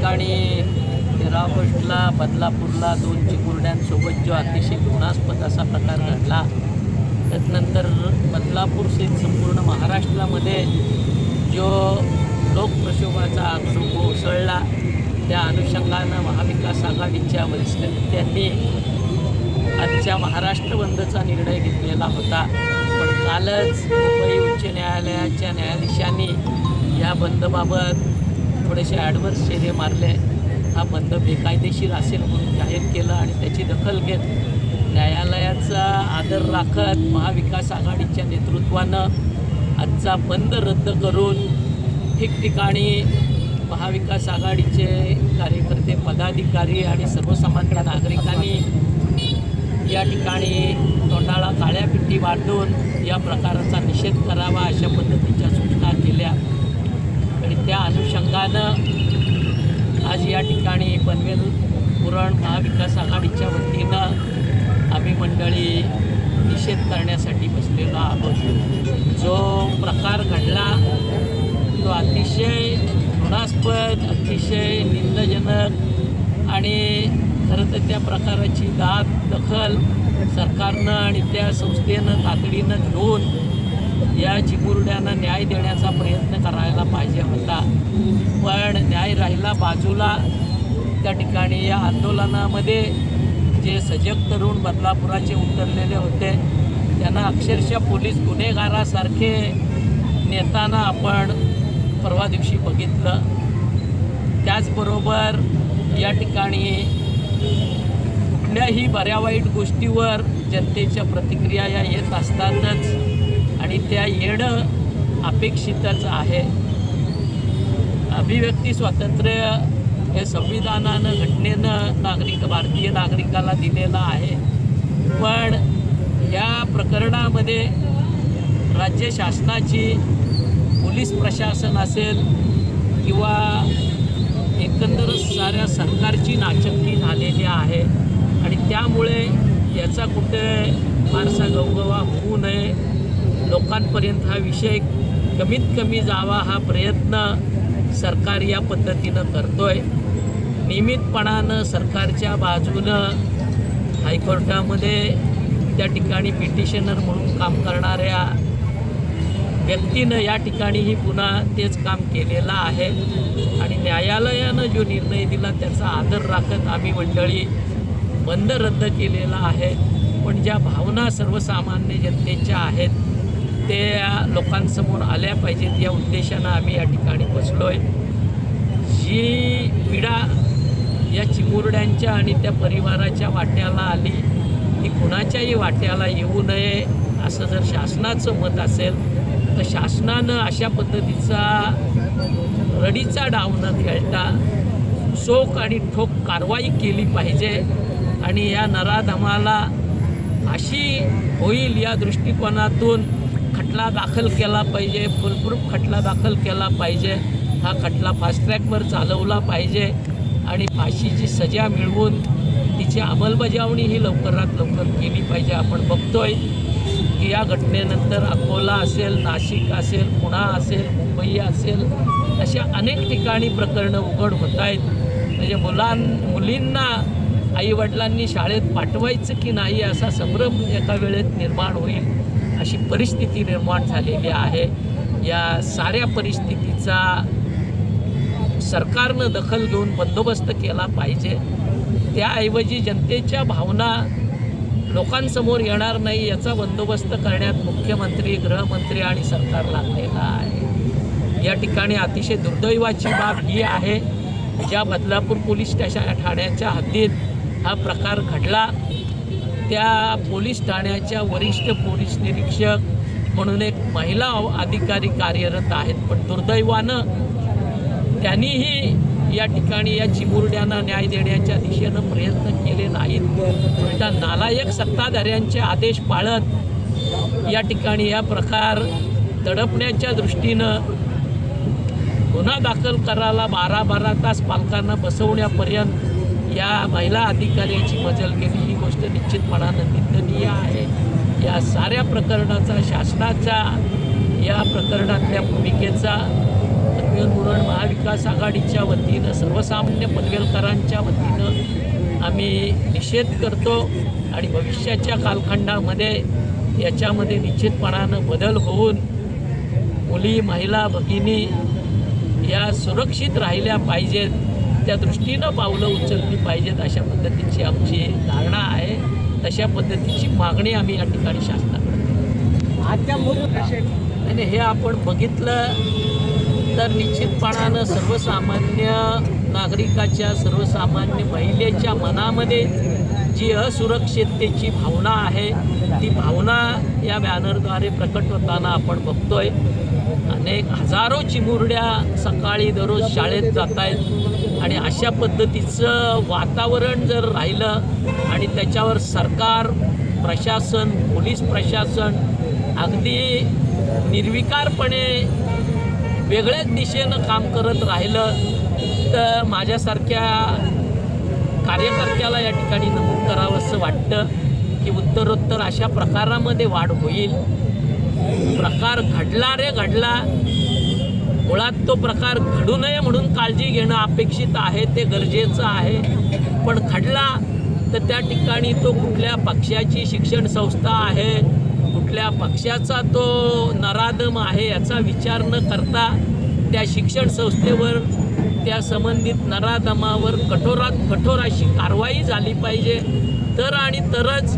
ठिकाणी 13 ऑगस्टला बदलापूरला 2 चिमुरड्यांसोबत जो अतिशय घृणास्पद असा प्रकार घडला, त्यानंतर बदलापूरसहित संपूर्ण महाराष्ट्रामध्ये जो लोकप्रक्षोभाचा अग्निशोक उसळला, त्या अनुषंगानं महाविकास आघाडीच्या वरिष्ठ नेत्यांनी आजच्या महाराष्ट्र बंदचा निर्णय घेतलेला होता। पण कालच मुंबई उच्च न्यायालयाच्या न्यायाधीशांनी या बंदबाबत थोडेसे ॲडव्हर्स मारले। हा बंद बेकायदेशीर असेल म्हणून जाहीर केलं आणि त्याची दखल घेत न्यायालयाचा आदर राखत महाविकास आघाडीच्या नेतृत्वानं आजचा बंद रद्द करून ठिकठिकाणी महाविकास आघाडीचे कार्यकर्ते, पदाधिकारी आणि सर्वसामान्य नागरिकांनी या ठिकाणी तोंडाला काळ्या पिट्टी बांधून या प्रकाराचा निषेध करावा अशा पद्धतीच्या सूचना केल्या आणि त्या अनुषंगानं आज या ठिकाणी पनवेल उरण महाविकास आघाडीच्या वतीनं आम्ही मंडळी निषेध करण्यासाठी बसलेलो आहोत। जो प्रकार घडला तो अतिशय घृणास्पद, अतिशय निंदजनक आणि खरं तर त्या प्रकाराची दखल सरकारनं आणि त्या संस्थेनं तातडीनं घेऊन या चिमुरड्यांना न्याय देण्याचा प्रयत्न करायला पाहिजे होता। पण न्याय राहिला बाजूला। त्या ठिकाणी या आंदोलनामध्ये जे सजग तरुण बदलापुराचे उतरलेले होते त्यांना अक्षरशः पोलीस गुन्हेगारासारखे नेताना आपण परवा दिवशी बघितलं। त्याचबरोबर या ठिकाणी कुठल्याही बऱ्या वाईट गोष्टीवर जनतेच्या प्रतिक्रिया या येत असतातच आणि त्या येणं अपेक्षितच आहे। अभिव्यक्ती स्वातंत्र्य हे संविधानानं, घटनेनं भारतीय नागरिकाला दिलेलं आहे। पण या प्रकरणामध्ये राज्य शासनाची, पोलीस प्रशासन असेल किंवा एकंदरच साऱ्या सरकारची नाचक्की झालेली आहे आणि त्यामुळे याचा कुठे फारसा गवगवा होऊ नये, लोकांपर्यंत हा विषय कमीत कमी जावा हा प्रयत्न सरकार या पद्धतीनं करतोय। नियमितपणानं सरकारच्या बाजूनं हायकोर्टामध्ये त्या ठिकाणी पिटिशनर म्हणून काम करणाऱ्या व्यक्तीनं या ठिकाणीही पुन्हा तेच काम केलेलं आहे आणि न्यायालयानं जो निर्णय दिला त्याचा आदर राखत आम्ही मंडळी बंद रद्द केलेला आहे। पण ज्या भावना सर्वसामान्य जनतेच्या आहेत त्या लोकांसमोर आल्या पाहिजेत या उद्देशानं आम्ही या ठिकाणी बसलो आहे। जी पीडा या चिमुरड्यांच्या आणि त्या परिवाराच्या वाट्याला आली ती कुणाच्याही वाट्याला येऊ नये असं जर शासनाचं मत असेल तर शासनानं अशा पद्धतीचा रडीचा डाव न खेळता चोख आणि ठोक कारवाई केली पाहिजे आणि या नराधमाला फाशी होईल या दृष्टिकोनातून खटला दाखल केला पाहिजे, फुलप्रूफ खटला दाखल केला पाहिजे। हा खटला फास्ट ट्रॅकवर चालवला पाहिजे आणि फाशीची सजा मिळवून तिची अंमलबजावणी ही लवकरात लवकर केली पाहिजे। आपण बघतोय की या घटनेनंतर अकोला असेल, नाशिक असेल, पुणा असेल, मुंबई असेल अशा अनेक ठिकाणी प्रकरणं उघड होत आहेत। म्हणजे मुलींना आईवडिलांनी शाळेत पाठवायचं की नाही असा संभ्रम एका वेळेत निर्माण होईल अशी परिस्थिती निर्माण झालेली आहे। या साऱ्या परिस्थितीचा सरकारनं दखल घेऊन बंदोबस्त केला पाहिजे। त्याऐवजी जनतेच्या भावना लोकांसमोर येणार नाही याचा बंदोबस्त करण्यात मुख्यमंत्री, गृहमंत्री आणि सरकार लागलेलं आहे। या ठिकाणी अतिशय दुर्दैवाची बाब ही आहे ज्या बदलापूर पोलीस स्टेशन ठाण्याच्या हद्दीत हा प्रकार घडला त्या पोलीस ठाण्याच्या वरिष्ठ पोलीस निरीक्षक म्हणून एक महिला अधिकारी कार्यरत आहेत। पण दुर्दैवानं त्यांनीही या ठिकाणी या चिमुरड्यांना न्याय देण्याच्या दिशेनं प्रयत्न केले नाहीत। उलटा नालायक सत्ताधाऱ्यांचे आदेश पाळत या ठिकाणी या प्रकार दडपण्याच्या दृष्टीनं गुन्हा दाखल करायला 12-12 तास पालकांना बसवण्यापर्यंत या महिला अधिकाऱ्याची मजल गेली ही गोष्ट निश्चितपणानं निंदनीय आहे। या साऱ्या प्रकरणाचा शासनाचा या प्रकरणातल्या भूमिकेचा मुरण महाविकास आघाडीच्या वतीनं सर्वसामान्य पनवेलकरांच्या वतीनं आम्ही निषेध करतो आणि भविष्याच्या कालखंडामध्ये याच्यामध्ये निश्चितपणानं बदल होऊन मुली महिला भगिनी या सुरक्षित राहिल्या पाहिजेत, त्या दृष्टीनं पावलं उचलली पाहिजेत, अशा पद्धतीची आमची धारणा आहे. तशा पद्धतीची मागणी आम्ही या ठिकाणी शासनाकडे आणि हे आपण बघितलं तर निश्चितपणानं सर्वसामान्य नागरिकाच्या सर्वसामान्य महिलेच्या मनामध्ये जी असुरक्षिततेची भावना आहे ती भावना या बॅनरद्वारे प्रकट होताना आपण बघतोय. अनेक हजारो चिमुरड्या सकाळी दररोज शाळेत जात आहेत आणि अशा पद्धतीचं वातावरण जर राहिलं आणि त्याच्यावर सरकार प्रशासन पोलीस प्रशासन अगदी निर्विकारपणे वेगळ्याच दिशेनं काम करत राहिलं तर माझ्यासारख्या कार्यकर्त्याला या ठिकाणी नमूद करावं असं वाटतं की उत्तरोत्तर अशा प्रकारामध्ये वाढ होईल. प्रकार घडला रे घडला, मुळात तो प्रकार घडू नये म्हणून काळजी घेणं अपेक्षित आहे, ते गरजेचं आहे. पण घडला तर त्या ठिकाणी तो कुठल्या पक्षाची शिक्षण संस्था आहे, कुठल्या पक्षाचा तो नराधम आहे याचा विचार न करता त्या शिक्षण संस्थेवर त्या संबंधित नराधमावर कठोरात कठोर अशी कारवाई झाली पाहिजे. तर आणि तरच